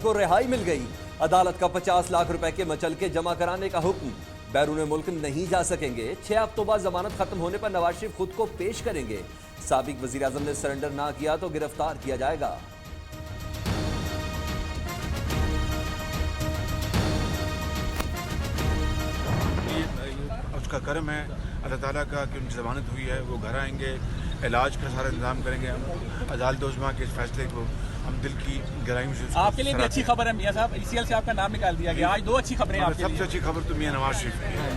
को रिहाई मिल गई। अदालत का 50 लाख रुपए के मचलके जमा कराने का हुक्म। बैरून मुल्क नहीं जा सकेंगे। 6 हफ्तों बाद जमानत खत्म होने पर नवाज शरीफ खुद को पेश करेंगे। साबिक वजीर आजम ने सरेंडर ना किया तो गिरफ्तार किया जाएगा। उसका कर्म है अल्लाह ताला का कि उनकी जमानत हुई है, वो घर आएंगे, इलाज का सारा इंतजाम करेंगे। हम अदालत उज़्मा के इस फैसले को हम दिल की गहराई से आपके लिए भी अच्छी खबर है मियां साहब, ईसीएल से आपका नाम निकाल दिया गया। आज 2 अच्छी खबरें आपके लिए। सबसे अच्छी खबर तो मियां नवाज शरीफ की है।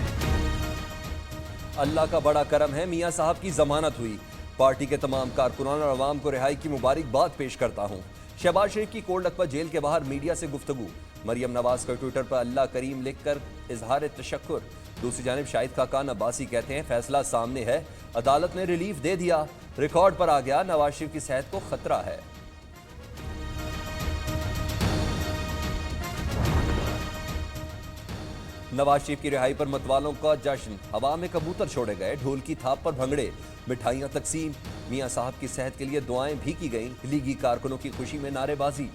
अल्लाह का बड़ा करम है, मियां साहब की जमानत हुई। पार्टी के तमाम कारकुनान और अवाम को रिहाई की मुबारकबाद पेश करता हूँ। शहबाज शरीफ की कोल्ड अकबर जेल के बाहर मीडिया से गुफ्तगू। मरियम नवाज का ट्विटर पर अल्लाह करीम लिखकर इजहार तशक्कुर। दूसरी जानिब शाहिद खाकान अब्बासी कहते हैं फैसला सामने है, अदालत ने रिलीफ दे दिया, रिकॉर्ड पर आ गया, नवाज शरीफ की सेहत को खतरा है। नवाज शरीफ की रिहाई पर मतवालों का जश्न। हवा में कबूतर छोड़े गए, ढोल की थाप पर भंगड़े, मिठाइयां तकसीम। मियां साहब की सेहत के लिए दुआएं भी की गईं। लीगी कारकुनों की खुशी में नारेबाजी।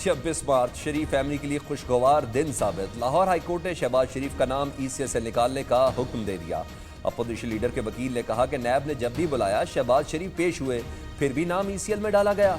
छब्बीस मार्च शरीफ फैमिली के लिए खुशगवार दिन साबित। लाहौर हाईकोर्ट ने शहबाज शरीफ का नाम ईसीएल से निकालने का हुक्म दे दिया। अपोजिशन लीडर के वकील ने कहा कि नैब ने जब भी बुलाया शहबाज शरीफ पेश हुए, फिर भी नाम ईसीएल में डाला गया।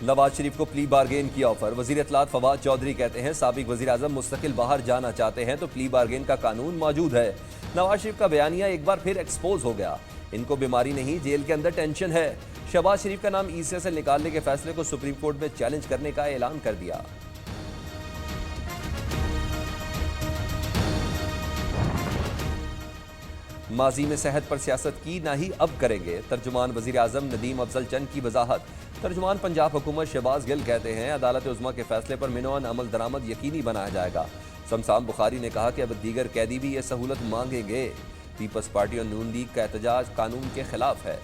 नवाज शरीफ को प्ली बार्गेन की ऑफर। वजीर इत्तलात फवाद चौधरी कहते हैं साबिक वजीर आजम मुस्तकिल बाहर जाना चाहते हैं तो प्ली बार्गेन का कानून मौजूद है। नवाज शरीफ का बयानिया एक बार फिर एक्सपोज हो गया। इनको बीमारी नहीं, जेल के अंदर टेंशन है। शहबाज शरीफ का नाम ईसीएल से निकालने के फैसले को सुप्रीम कोर्ट में चैलेंज करने का ऐलान कर दिया। माजी में सेहत पर सियासत की, ना ही अब करेंगे। तर्जुमान वजीर आजम नदीम अफजल चंद की वजाहत। तर्जुमान पंजाब हुकूमत शहबाज गिल कहते हैं अदालत उज़्मा के फैसले पर मिनोअन अमल दरामद यकीनी बनाया जाएगा। शमशान बुखारी ने कहा कि अब दीगर कैदी भी ये सहूलत मांगेंगे। पीपल्स पार्टी और नून लीग का एहतजाज कानून के खिलाफ है।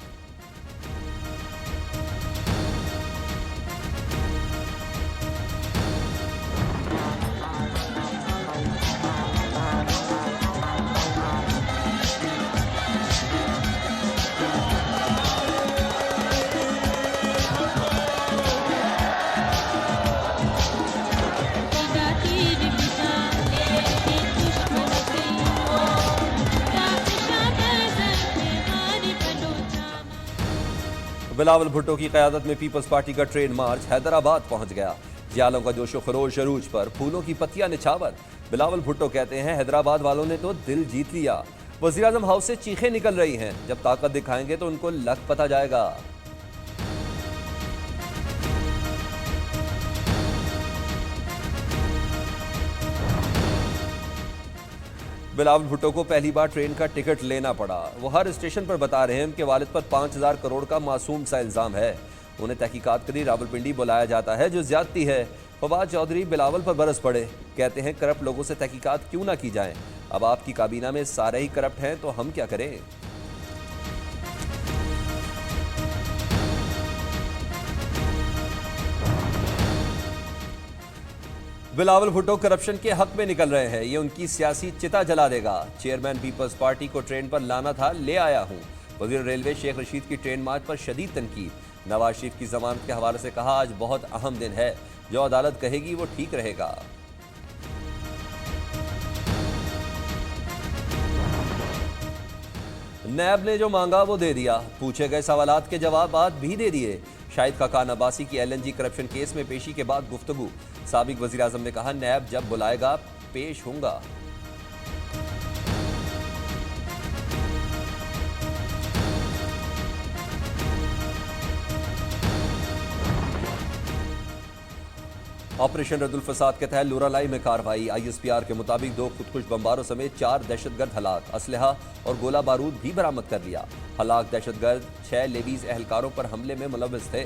बिलावल भुट्टो की क़यादत में पीपल्स पार्टी का ट्रेन मार्च हैदराबाद पहुंच गया। जियालों का जोशो खरोश अरूज पर, फूलों की पत्तियां निछावर। बिलावल भुट्टो कहते हैं हैदराबाद वालों ने तो दिल जीत लिया। वज़ीर आज़म हाउस से चीखें निकल रही हैं, जब ताकत दिखाएंगे तो उनको लक पता जाएगा। बिलावल भुट्टो को पहली बार ट्रेन का टिकट लेना पड़ा। वो हर स्टेशन पर बता रहे हैं उनके वालिद पर 5,000 करोड़ का मासूम सा इल्जाम है। उन्हें तहकीकात के लिए रावलपिंडी बुलाया जाता है, जो ज्यादती है। फवाद चौधरी बिलावल पर बरस पड़े, कहते हैं करप्ट लोगों से तहकीकात क्यों ना की जाए। अब आपकी काबीना में सारे ही करप्ट हैं तो हम क्या करें। बिलावल भुट्टो करप्शन के हक में निकल रहे हैं, ये उनकी सियासी चिता जला देगा। चेयरमैन पीपल्स पार्टी को ट्रेन पर लाना था, ले आया हूं। वजीर रेलवे शेख रशीद की ट्रेन मार्च पर शदीद तनकीद। नवाज शरीफ की जमानत के हवाले से कहा आज बहुत अहम दिन है, जो अदालत कहेगी वो ठीक रहेगा। नैब ने जो मांगा वो दे दिया, पूछे गए सवालात के जवाब भी दे दिए। शाहिद खाकान अब्बासी की LNG करप्शन केस में पेशी के बाद गुफ्तगू। साबिक वजीर आजम ने कहा नैब जब बुलाएगा पेश होऊंगा। ऑपरेशन रद्दुल फसाद के तहत लुरालाई में कार्रवाई। ISPR के मुताबिक 2 खुदकुश बमबारों समेत 4 दहशतगर्द हलाक, असलहा और गोला बारूद भी बरामद कर लिया। हलाक दहशतगर्द 6 लेवीज एहलकारों पर हमले में मुलव्विस थे।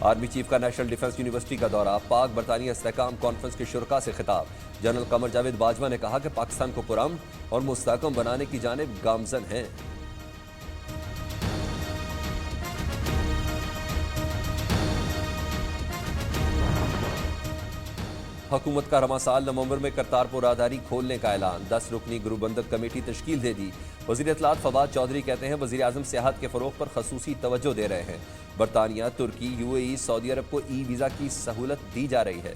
आर्मी चीफ का नेशनल डिफेंस यूनिवर्सिटी का दौरा। पाक बरतानिया इस्तेहकाम कॉन्फ्रेंस के शुरा से खिताब। जनरल कमर जावेद बाजवा ने कहा कि पाकिस्तान को पुरअमन और मुस्तहकम बनाने की जानिब गामजन हैं। हुकूमत का रवां साल नवंबर में करतारपुर राहदारी खोलने का ऐलान, 10 रुकनी गुरुबंधक कमेटी तश्कील दे दी। वज़ीर इत्तलात फवाद चौधरी कहते हैं वज़ीर आज़म सियाहत के फ़रोग़ पर खसूसी तवज्जो दे रहे हैं। बरतानिया, तुर्की, UAE, सऊदी अरब को ई वीज़ा की सहूलत दी जा रही है।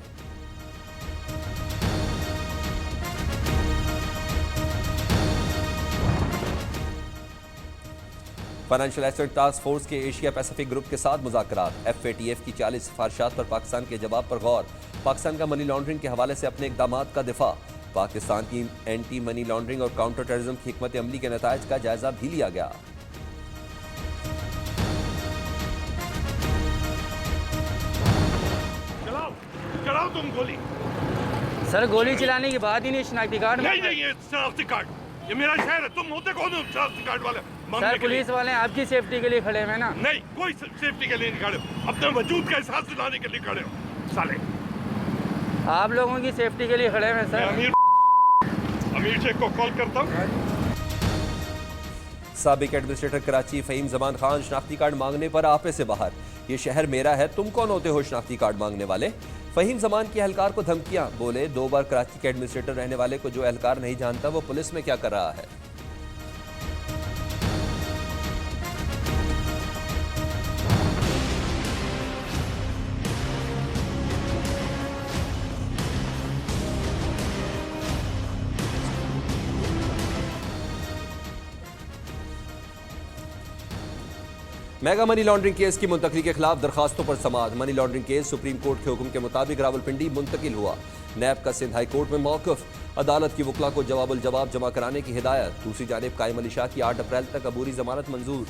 फाइनेंशियल एसेट टास्क फोर्स के एशिया पैसिफिक ग्रुप के साथ मुज़ाकरात, FATF की 40 सिफारिशात पर पाकिस्तान के जवाब पर गौर। पाकिस्तान का मनी लॉन्ड्रिंग के हवाले से अपने इक़दामात का दिफा। पाकिस्तान की एंटी मनी लॉन्ड्रिंग और काउंटर टेररिज्म की हिकमत अमली के नताइज का जायजा भी लिया गया। चलाओ तुम गोली। सर गोली चलाने की बात ही नहीं, शनाख्ती कार्ड नहीं ये शनाख्ती कार्ड, ये मेरा शहर है, तुम होते कौन हो शनाख्ती कार्ड वाले? सर पुलिस वाले आपकी सेफ्टी के लिए खड़े हैं ना। नहीं, कोई सेफ्टी के लिए नहीं खड़े हो, अपने वजूद का एहसास दिलाने के लिए खड़े हो साले। आप लोगों की सेफ्टी के लिए खड़े हैं सर। अमीर शेख को कॉल करता हूँ। साबिक एडमिनिस्ट्रेटर कराची फ़हीम ज़मान खान शनाख्ती कार्ड मांगने पर आपे से बाहर। ये शहर मेरा है, तुम कौन होते हो शनाख्ती कार्ड मांगने वाले? फ़हीम ज़मान की एहलकार को धमकियां, बोले 2 बार कराची के एडमिनिस्ट्रेटर रहने वाले को जो एहलकार नहीं जानता वो पुलिस में क्या कर रहा है। मेगा मनी लॉन्ड्रिंग केस की मुंतकली के खिलाफ दरखास्तों पर समाअत। Money laundering case supreme court के हुक्म के मुताबिक रावलपिंडी मुंतकिल हुआ। नैब का सिंध हाई कोर्ट में मौक़िफ़, अदालत की वकला को जवाबुल जवाब जमा कराने की हिदायत। दूसरी जानिब कायम अली शाह की 8 अप्रैल तक अबूरी जमानत मंजूर।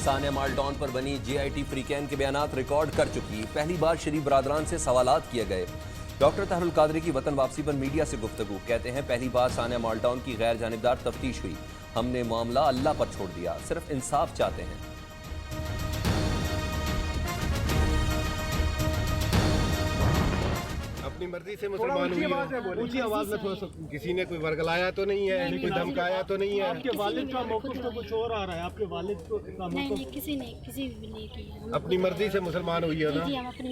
सानिया माल्डॉन पर बनी JIT फ्रीकैन के बयानात रिकॉर्ड कर चुकी। पहली बार शरीफ बरादरान से सवालात किए गए। डॉक्टर ताहरुल कादरी की वतन वापसी पर मीडिया से गुफ्तगू, कहते हैं पहली बार सानिया माल्डॉन की गैर जानिबदार तफ्तीश हुई। हमने मामला अल्लाह पर छोड़ दिया, सिर्फ इंसाफ चाहते हैं। अपनी मर्जी से मुसलमान हुई है। ऊंची आवाज में थोड़ा सा, किसी ने कोई वर्गलाया तो नहीं है, कोई धमकाया तो नहीं है। आपके वालिद का मौक़िफ़ तो कुछ और आ रहा है, आपके वालिद का नहीं, किसी भी नहीं किया। अपनी मर्जी से मुसलमान हुई है ना,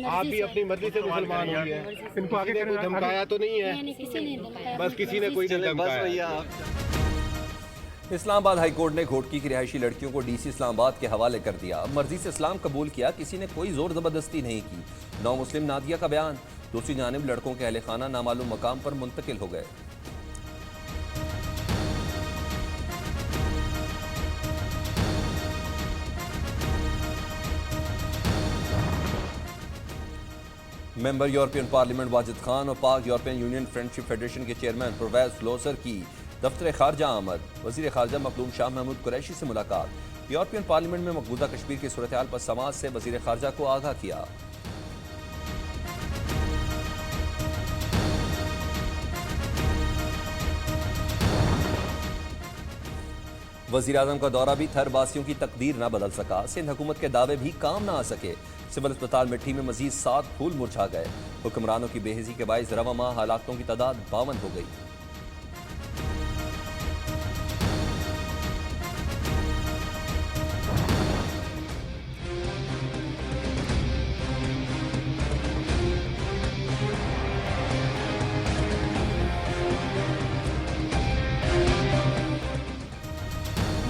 आप भी अपनी मर्जी से मुसलमान हुई है। इनको आगे कोई धमकाया तो नहीं है, किसी ने धमकाया, बस किसी ने कोई नहीं धमकाया। इस्लामाबाद हाई कोर्ट ने घोटकी की रिहायशी लड़कियों को DC इस्लामाबाद के हवाले कर दिया। मर्जी से इस्लाम कबूल किया, किसी ने कोई जोर जबरदस्ती नहीं की। नौ मुस्लिम नादिया का बयान। दूसरी जानिब लड़कों के अहले खाना नामालूम मकाम पर मुंतकिल हो गए। Member European parliament Wajid Khan और पाक यूरोपियन यूनियन फ्रेंडशिप फेडरेशन के चेयरमैन परवेज लोसर की दफ्तर खारजा आमद। वज़ीर खारजा मखदूम शाह महमूद कुरैशी से मुलाकात। यूरोपियन पार्लियामेंट में मकबूजा कश्मीर की सूरत हाल पर समाज से वज़ीर खारजा को आगाह किया। वज़ीर आज़म का दौरा भी थर वासियों की तकदीर न बदल सका। सिंध हुकूमत के दावे भी काम ना आ सके। सिविल अस्पताल मिट्टी में मजीद 7 फूल मुरझा गए। हुक्मरानों की बेहिसी के बाइस रवा माह हलाकतों की तादाद 52 हो गई।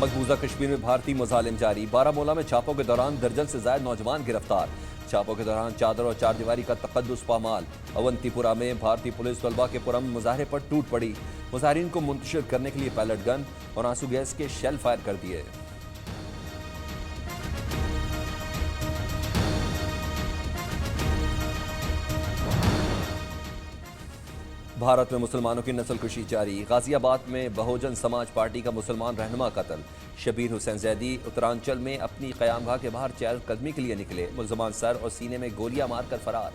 मकबूजा कश्मीर में भारतीय मुजालिम जारी। बारामूला में छापों के दौरान दर्जन से ज्यादा नौजवान गिरफ्तार। छापों के दौरान चादर और चारदीवारी का तकद्दुस पामाल। अवंतीपुरा में भारतीय पुलिस तलबा के पुरम मुजाहरे पर टूट पड़ी। मुजाहिरीन को मुंतशिर करने के लिए पैलेट गन और आंसू गैस के शेल फायर कर दिए। भारत में मुसलमानों की नस्लकुशी जारी। गाजियाबाद में बहुजन समाज पार्टी का मुसलमान रहनुमा कत्ल। शबीर हुसैन जैदी उत्तरांचल में अपनी क़यामगाह के बाहर चहलकदमी के लिए निकले। मुलजमान सर और सीने में गोलियां मारकर फरार।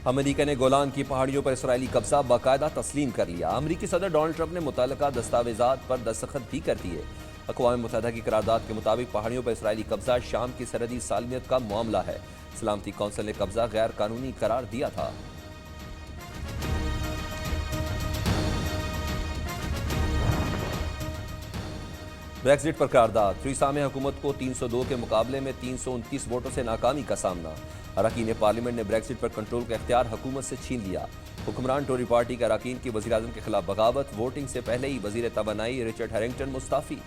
अमेरिका ने गोलान की पहाड़ियों पर इसराइली कब्जा बाकायदा तस्लीम कर लिया। अमेरिकी सदर डोनाल्ड ट्रंप ने मुतल्लका दस्तावेजात पर दस्तखत भी कर दिए। अक़वाम मुत्तहिदा की करारदाद के मुताबिक पहाड़ियों पर इसराइली कब्जा शाम की सरहदी सालमियत का मामला है। सलामती कौंसिल ने कब्जा गैर कानूनी करार दिया था। ब्रेक्जिट पर करारदाद। थ्रीसा में हुकूमत को 302 के मुकाबले में 329 वोटों से नाकामी का सामना। अरकान पार्लियामेंट ने ब्रेक्जिट पर कंट्रोल का इख्तियार हुकूमत से छीन लिया। हुक्मरान टोरी पार्टी के अरकान की वज़ीर-ए-आज़म के खिलाफ बगावत। वोटिंग से पहले ही वज़ीर तवानाई रिचर्ड हैरिंगटन मुस्ताफ़ी।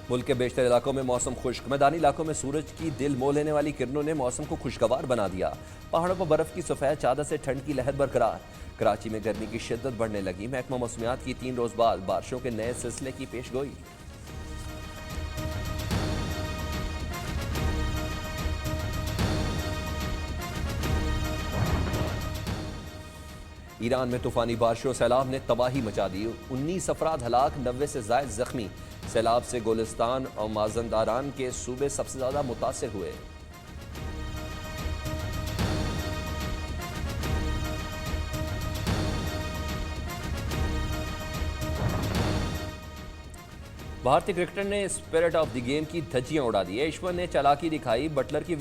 मुल्क के बेशतर इलाकों में मौसम खुश्क। मैदानी इलाकों में सूरज की दिल मोह लेने वाली किरणों ने मौसम को खुशगवार बना दिया। पहाड़ों पर बर्फ की सफ़ेद चादर से ठंड की लहर बरकरार। कराची में गर्मी की शिद्दत बढ़ने लगी। महकमा मौसमियात की 3 रोज बाद बारिशों के नए सिलसिले की पेशगोई। ईरान में तूफानी बारिशों सैलाब ने तबाही मचा दी। 19 अफराद हलाक, 90 से ज़ायद जख्मी। सैलाब से गोलिस्तान और माजंदारान के सूबे सबसे ज्यादा मुतासिर हुए। भारतीय क्रिकेटर ने स्पिरिट ऑफ द गेम की धज्जियां उड़ा दी। ईश्वर ने चालाकी दिखाई। बटलर की